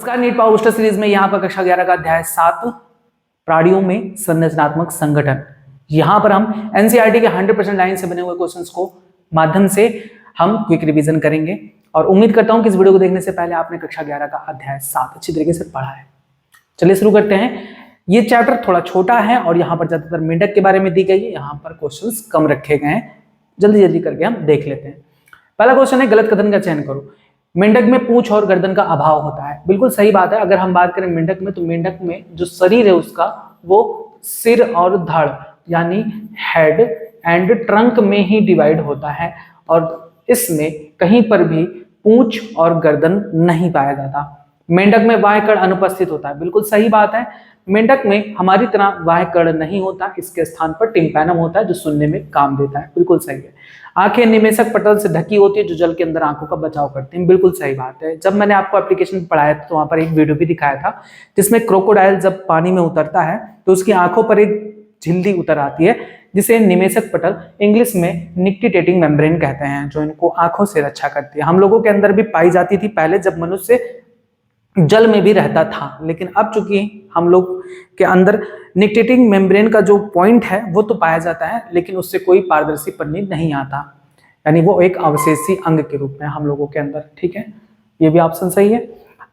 नमस्कार, NEET power booster series में यहाँ पर कक्षा 11 का अध्याय 7 प्राणियों में संरचनात्मक संगठन। यहाँ पर हम एनसीईआरटी के 100% लाइन से बने हुए क्वेश्चंस को माध्यम से हम क्विक रिवीजन करेंगे और उम्मीद करता हूँ कि इस वीडियो को देखने से पहले आपने कक्षा 11 का अध्याय 7 अच्छी तरीके से पढ़ा है। चलिए शुरू करते हैं। ये चैप्टर थोड़ा छोटा है और यहाँ पर ज्यादातर मेंढक के बारे में दी गई है, यहाँ पर क्वेश्चन कम रखे गए हैं। जल्दी जल्दी करके हम देख लेते हैं। पहला क्वेश्चन है, गलत कथन का चयन करो। मेंढक में पूंछ और गर्दन का अभाव होता है। बिल्कुल सही बात है। अगर हम बात करें मेंढक में, तो मेंढक में जो शरीर है उसका वो सिर और धड़ यानी हेड एंड ट्रंक में ही डिवाइड होता है और इसमें कहीं पर भी पूंछ और गर्दन नहीं पाया जाता। मेंढक में बाह्य कड़ अनुपस्थित होता है। बिल्कुल सही बात है। मेंढक में हमारी तरह बाह्य कड़ नहीं होता, इसके स्थान पर टिम्पैनम होता है जो सुनने में काम देता है। बिल्कुल सही है। आंखें निमेशक पटल से ढकी होती है जो जल के अंदर आंखों का बचाव करते हैं। बिल्कुल सही बात है। जब मैंने आपको एप्लीकेशन पढ़ाया था तो वहां पर एक वीडियो भी दिखाया था जिसमें क्रोकोडाइल जब पानी में उतरता है तो उसकी आंखों पर एक झिल्ली उतर आती है जिसे निमेशक पटल, इंग्लिश में निक्टिटेटिंग मेम्ब्रेन कहते हैं, जो इनको आंखों से रक्षा करती है। हम लोगों के अंदर भी पाई जाती थी पहले जब मनुष्य जल में भी रहता था, लेकिन अब चूंकि हम लोग के अंदर निक्टिटेटिंग मेम्ब्रेन का जो पॉइंट है वो तो पाया जाता है लेकिन उससे कोई पारदर्शी पन्नी नहीं आता, यानी वो एक अवशेषी अंग के रूप में हम लोगों के अंदर। ठीक है, ये भी ऑप्शन सही है।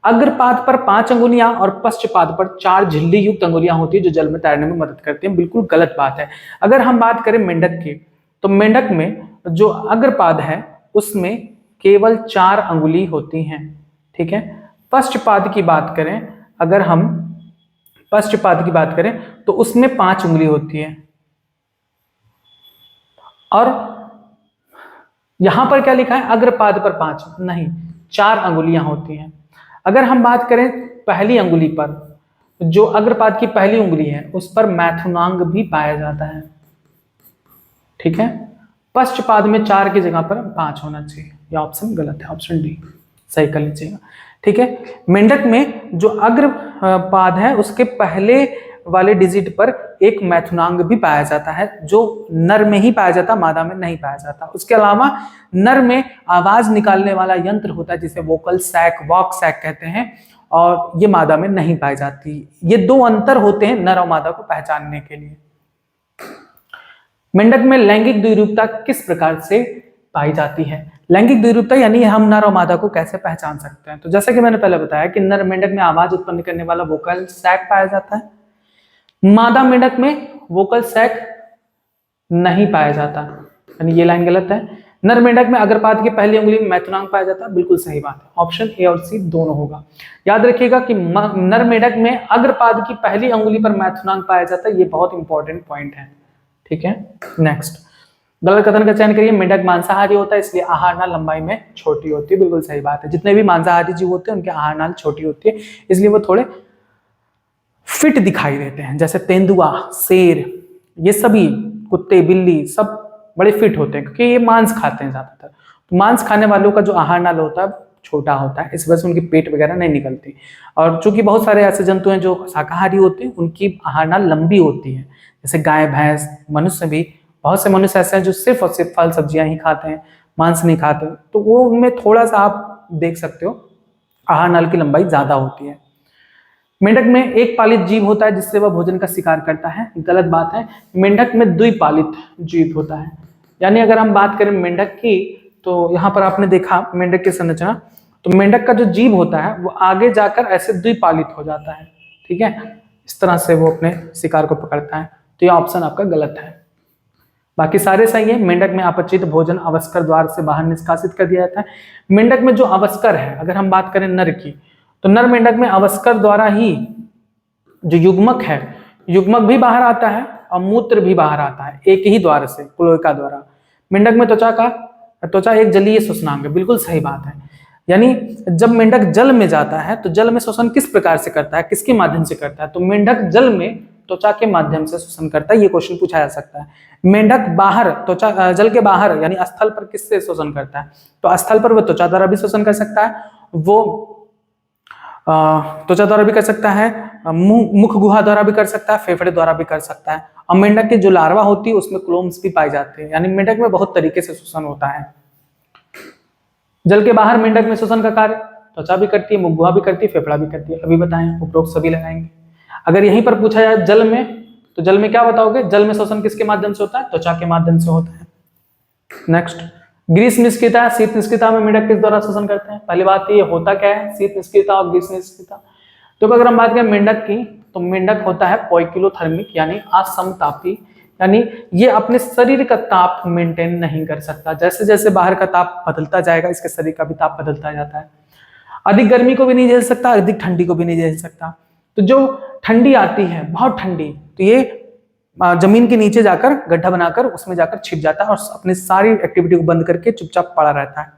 अग्रपाद पर 5 अंगुलियां और पश्चपाद पर 4 झिल्ली युक्त अंगुलियां होती है जो जल में तैरने में मदद करती हैं। बिल्कुल गलत बात है। अगर हम बात करें मेंढक की, तो मेंढक में जो अग्रपाद है उसमें केवल 4 अंगुली होती हैं। ठीक है। पश्चपाद की बात करें, अगर हम पश्चपाद की बात करें तो उसमें 5 उंगली होती है और यहां पर क्या लिखा है, अग्रपाद पर 5 नहीं, 4 अंगुलियां होती हैं। अगर हम बात करें पहली अंगुली पर, जो अग्रपाद की पहली उंगली है उस पर मैथुनांग भी पाया जाता है। ठीक है। पश्चपाद में 4 की जगह पर 5 होना चाहिए। यह ऑप्शन गलत है, ऑप्शन डी सही कर लीजिएगा। ठीक है। मेंढक में जो अग्रपाद है उसके पहले वाले डिजिट पर एक मैथुनांग भी पाया जाता है जो नर में ही पाया जाता, मादा में नहीं पाया जाता। उसके अलावा नर में आवाज निकालने वाला यंत्र होता है जिसे वोकल सैक, वॉक सैक कहते हैं, और ये मादा में नहीं पाई जाती। ये 2 अंतर होते हैं नर और मादा को पहचानने के लिए। मेंढक में लैंगिक द्विरूपता किस प्रकार से पाई जाती है? लैंगिक द्विरूपता यानी हम नर और मादा को कैसे पहचान सकते हैं? तो जैसा कि मैंने पहले बताया कि नर मेंढक में आवाज उत्पन्न करने वाला वोकल सैक पाया जाता है, मादा मेंढक में वोकल सैक नहीं पाया जाता, यानी ये लाइन गलत है। नर मेंढक में अग्रपाद की पहली उंगली में मैथुनांग पाया जाता है। बिल्कुल सही बात है, ऑप्शन ए और सी दोनों होगा। याद रखिएगा कि नर मेंढक में अग्रपाद की पहली उंगली पर मैथुनांग पाया जाता है। ये बहुत इंपॉर्टेंट पॉइंट है। ठीक है। नेक्स्ट, गलत कथन का चयन करिए। मेंढक मांसाहारी होता है इसलिए आहार नाल लंबाई में छोटी होती है। बिल्कुल सही बात है। जितने भी मांसाहारी जीव होते हैं उनकी आहार नाल छोटी होती है इसलिए वो थोड़े फिट दिखाई देते हैं। जैसे तेंदुआ, शेर, ये सभी कुत्ते, बिल्ली सब बड़े फिट होते हैं क्योंकि ये मांस खाते हैं ज्यादातर। तो मांस खाने वालों का जो आहार नाल होता है छोटा होता है, इस वजह से उनकी पेट वगैरह नहीं निकलती। और चूंकि बहुत सारे ऐसे जंतु हैं जो शाकाहारी होते हैं उनकी आहार नाल लंबी होती है, जैसे गाय, भैंस, मनुष्य भी। बहुत से मनुष्य ऐसे हैं जो सिर्फ और सिर्फ फल सब्जियां ही खाते हैं, मांस नहीं खाते, तो वो उनमें थोड़ा सा आप देख सकते हो आहार नाल की लंबाई ज्यादा होती है। मेंढक में एक पालित जीव होता है जिससे वह भोजन का शिकार करता है। गलत बात है। मेंढक में द्विपालित जीव होता है, यानी अगर हम बात करें मेंढक की तो यहाँ पर आपने देखा मेंढक की संरचना, तो मेंढक का जो जीव होता है वो आगे जाकर ऐसे द्विपालित हो जाता है। ठीक है, इस तरह से वो अपने शिकार को पकड़ता है। तो यह ऑप्शन आपका गलत है, बाकी सारे सही है। मेंढक में अपचित भोजन अवस्कर द्वार से बाहर निष्कासित कर दिया जाता है। मेंढक में जो अवस्कर है, अगर हम बात करें नर की, तो नर मेंढक में अवस्कर द्वारा ही जो युग्मक है, युग्मक भी बाहर आता है और मूत्र भी बाहर आता है एक ही द्वार से, क्लोएका द्वारा। मेंढक में त्वचा एक जलीय श्वसनांग है। बिल्कुल सही बात है। यानी जब मेंढक जल में जाता है तो जल में श्वसन किस प्रकार से करता है, किसके माध्यम से करता है? तो मेंढक जल में त्वचा के माध्यम से श्वसन करता है। ये क्वेश्चन पूछा जा सकता है। मेंढक बाहर त्वचा, जल के बाहर यानी स्थल पर किससे श्वसन करता है? तो स्थल पर वो त्वचा द्वारा भी श्वसन कर सकता है, वो त्वचा द्वारा भी कर सकता है, मुख गुहा द्वारा भी कर सकता है, फेफड़े द्वारा भी कर सकता है। और मेंढक की जो लार्वा होती है उसमें क्लोम्स भी पाए जाते हैं, यानी मेंढक में बहुत तरीके से श्वसन होता है। जल के बाहर मेंढक में श्वसन का कार्य, त्वचा भी करती है, मुखगुहा भी करती है, फेफड़ा भी करती है। अभी बताएं, उपरोक्त सभी लगाएंगे। अगर यहीं पर पूछा जाए जल में, तो जल में क्या बताओगे? जल में श्वसन किसके माध्यम से होता है? त्वचा के माध्यम से होता है। नेक्स्ट, ग्रीस निष्क्रियता, शीत निष्क्रियता में मेंढक किस द्वारा श्वसन करते हैं? पहली बात ये होता क्या है शीत निष्क्रियता और ग्रीस निष्क्रियता। तो अगर हम बात करें मेंढक की, तो मेंढक होता है पोइकिलोथर्मिक यानी असमतापी, यानी ये अपने शरीर का ताप मेंटेन नहीं कर सकता। जैसे जैसे बाहर का ताप बदलता जाएगा, इसके शरीर का भी ताप बदलता जाता है। अधिक गर्मी को भी नहीं झेल सकता, अधिक ठंडी को भी नहीं झेल सकता। तो जो ठंडी आती है, बहुत ठंडी, तो ये जमीन के नीचे जाकर गड्ढा बनाकर उसमें जाकर छिप जाता है और अपनी सारी एक्टिविटी को बंद करके चुपचाप पड़ा रहता है।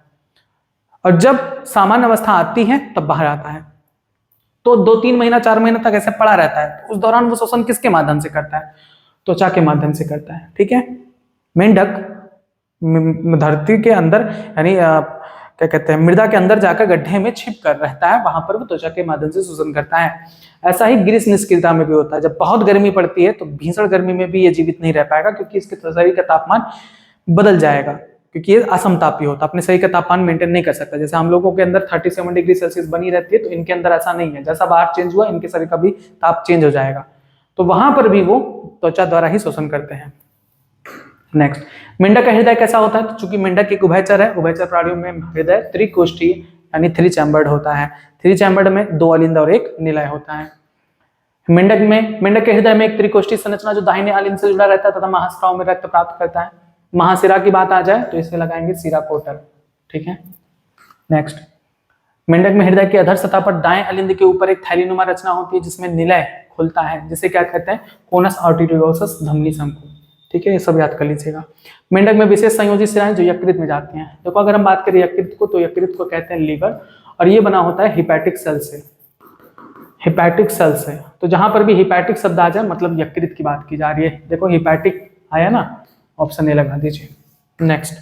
और जब सामान्य अवस्था आती है तब बाहर आता है। तो 2-3 महीना 4 महीना तक ऐसे पड़ा रहता है। तो उस दौरान वो श्वसन किसके माध्यम से करता है? त्वचा के माध्यम से करता है। ठीक है, मेंढक धरती के अंदर यानी क्या कहते हैं, मृदा के अंदर जाकर गड्ढे में छिप कर रहता है, वहां पर वो त्वचा के माध्यम से श्वसन करता है। ऐसा ही ग्रीस निष्क्रियता में भी होता है। जब बहुत गर्मी पड़ती है तो भीषण गर्मी में भी ये जीवित नहीं रह पाएगा, क्योंकि इसके शरीर का तापमान बदल जाएगा, क्योंकि ये असमतापी होता है, अपने शरीर का तापमान मेंटेन नहीं कर सकता। जैसे हम लोगों के अंदर 37 डिग्री सेल्सियस बनी रहती है, तो इनके अंदर ऐसा नहीं है। जैसा बाहर चेंज हुआ, इनके शरीर का भी ताप चेंज हो जाएगा। तो वहां पर भी वो त्वचा द्वारा ही शोषण करते हैं। नेक्स्ट, मेंढक का हृदय कैसा होता है? तो चूंकि मेंढक एक उभयचर है, उभयचर प्राणियों में हृदय त्रिकोष्ठीय यानी 3 चैम्बर्ड होता है। 3 चैम्बर्ड में 2 अलिंद और 1 निलय होता है। मेंढक के हृदय में एक त्रिकोष्ठीय संरचना जो दाहिने अलिंद से जुड़ा रहता है तथा महास्राव में रक्त प्राप्त करता है। महाशिरा की बात आ जाए तो इसे लगाएंगे शिरा कोटर। ठीक है, नेक्स्ट, मेंढक में हृदय की अधर सतह पर दाएं अलिंद के ऊपर एक थैलीनुमा रचना होती है जिसमें निलय खुलता है, जिसे क्या कहते हैं? कोनस आर्टेरियोसस धमनी शंकु। ठीक है, ये सब याद कर लीजिएगा। मेंढक में विशेष संयोजी शिराएं जो यकृत में जाती हैं। देखो, अगर हम बात करें यकृत को, तो यकृत को कहते हैं लीवर, और ये बना होता है हिपैटिक सेल से। हिपैटिक सेल से, तो जहां पर भी हिपैटिक शब्द आ जाए मतलब यकृत की बात की जा रही है। देखो हिपैटिक आया ना, ऑप्शन ए लगा दीजिए। नेक्स्ट,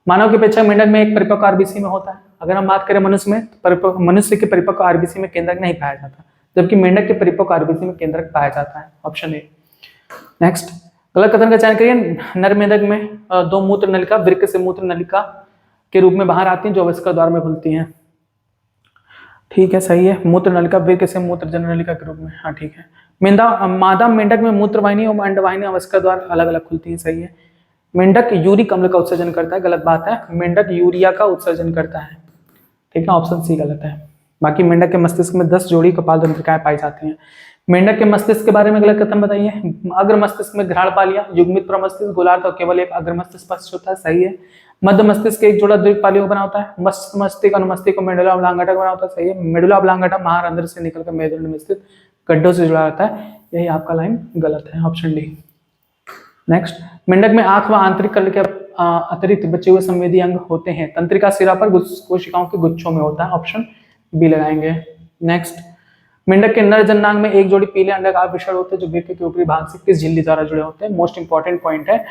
मानव की अपेक्षा मेंढक में एक परिपक्व आरबीसी में होता है। अगर हम बात करें मनुष्य में, मनुष्य के परिपक्व आरबीसी में केंद्रक नहीं पाया जाता, जबकि मेंढक के परिपक्व आरबीसी में केंद्रक पाया जाता है। Option A. नेक्स्ट, गलत कथन का चयन करिए। नर मेंढक में 2 मूत्र नलिका वृक्क से मूत्र नलिका के रूप में बाहर आती हैं, जो अवस्कर द्वार में खुलती हैं। ठीक है, सही है। मूत्र नलिका वृक्क से मूत्र जन नलिका के रूप में, हाँ ठीक है। मादा मेंढक में मूत्र वाहिनी और अंडवाहिनी अवस्कर द्वार अलग अलग खुलती है, सही है। मेंढक यूरिक अम्ल का उत्सर्जन करता है, गलत बात है। मेंढक यूरिया का उत्सर्जन करता है। ठीक है, ऑप्शन सी गलत है। बाकी मेंढक के मस्तिष्क में 10 जोड़ी कपाल तंत्रिकाएं पाई जाती हैं। मेंढक के मस्तिष्क के बारे में गलत कथन बताइए। अग्र मस्तिष्क में घ्राण पालियां, युग्मित प्रमस्तिष्क, गोलार्ध और केवल एक अग्र मस्तिष्क स्पष्ट होता है, सही है। मध्य मस्तिष्क एक जोड़ा द्विक पालियों बना होता है। मस्त मस्तिष्क अनुमस्तिष्क को मेडुला ऑब्लांगेटा बना होता है, सही है। मेडुला ऑब्लांगेटा महारंध्र से निकलकर मेरुदंड में स्थित गड्ढों से जुड़ा होता है, यही आपका लाइन गलत है, ऑप्शन डी। नेक्स्ट, मेंढक में आंख व आंतरिक कल के अतिरिक्त बचे हुए संवेदी अंग होते हैं। तंत्रिका सिरा पर कोशिकाओं के गुच्छों में होता है, ऑप्शन बी लगाएंगे। नेक्स्ट, मेंढक के नर जननांग में एक जोड़ी पीले अंडाकार वृषण होते हैं जो वृक्क के ऊपरी भाग से किस झिल्ली द्वारा जुड़े होते हैं? मोस्ट इंपॉर्टेंट पॉइंट है।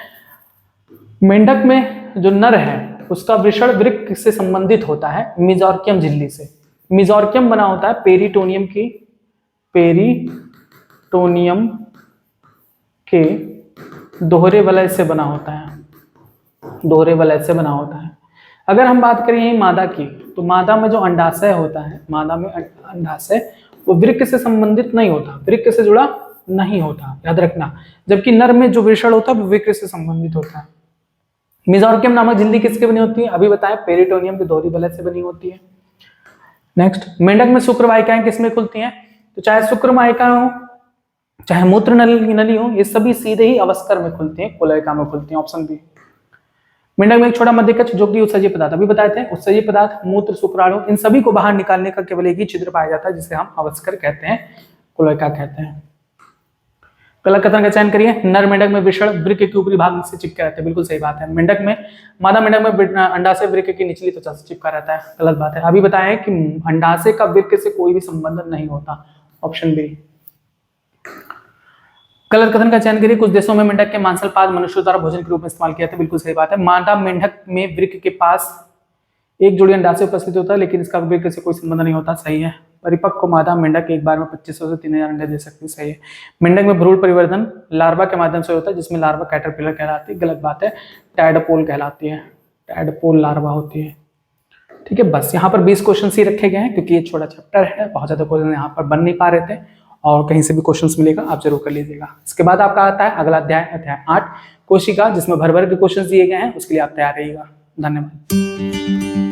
मेंढक में जो नर है उसका वृषण वृक्क से संबंधित होता है मेसोर्कियम झिल्ली से। मेसोर्कियम बना होता है पेरिटोनियम के दोहरे वलय से बना होता है, दोहरे वलय से बना होता है। अगर हम बात करें यही मादा की, तो मादा में जो अंडाशय होता है, मादा में अंडाशय वो वृक्क से संबंधित नहीं होता, वृक्क से जुड़ा नहीं होता, याद रखना। जबकि नर में जो वृषण होता है वो वृक्क से संबंधित होता है। मेसोर्कियम नामक झिल्ली किसके बनी होती है? अभी बताएं, पेरिटोनियम के दोहरी वलय से बनी होती है। नेक्स्ट, मेंढक में शुक्रवाहिकाएं किसमें खुलती हैं? तो चाहे शुक्रवाहिकाएं हो चाहे मूत्र नली हो, ये सभी सीधे ही अवस्कर में खुलती हैं, कोलयिका में खुलती हैं, ऑप्शन बी। मेंढक में एक छोटा मध्यकक्ष जो कि उत्सर्जी पदार्थ, अभी बताए थे, उत्सर्जी पदार्थ मूत्र शुक्राणु इन सभी को बाहर निकालने का केवल एक ही छिद्र पाया जाता है जिसे हम अवस्कर कहते हैं, कोलयिका कहते हैं। गलत कथन का चयन करिए। नर मेंढक में वृषण वृक्क के ऊपरी भाग से चिपके रहते हैं, बिल्कुल सही बात है। मेंढक में मादा मेंढक में अंडाशय वृक्क की निचली त्वचा से चिपका रहता है, गलत बात है। अभी बताया कि अंडाशय का वृक्क से कोई भी संबंध नहीं होता, ऑप्शन बी। गलत कथन का चयन करिए। कुछ देशों में मेंढक के मांसल पाद मनुष्य द्वारा भोजन के रूप में इस्तेमाल किया जाता है, बिल्कुल सही बात है। मादा मेंढक में वृक्क के पास एक जोड़ी अंडाशय उपस्थित होता है लेकिन इसका वृक्क से कोई संबंध नहीं होता, सही है। परिपक्व मादा मेंढक एक बार में 2500 से 3000 अंडे दे सकती है, सही है। मेंढक में भ्रूण परिवर्धन लार्वा के माध्यम से होता है जिसमें लार्वा कैटरपिलर कहलाती है, गलत बात है, टैडपोल कहलाती है, टैडपोल लार्वा होती है। ठीक है, बस यहाँ पर 20 क्वेश्चन ही रखे गए हैं क्योंकि ये छोटा चैप्टर है, बहुत ज्यादा क्वेश्चन यहाँ पर बन नहीं पा रहे थे, और कहीं से भी क्वेश्चंस मिलेगा आप जरूर कर लीजिएगा। इसके बाद आपका आता है अगला अध्याय, अध्याय 8 कोशिका, जिसमें भर भर के क्वेश्चन दिए गए हैं, उसके लिए आप तैयार रहिएगा। धन्यवाद।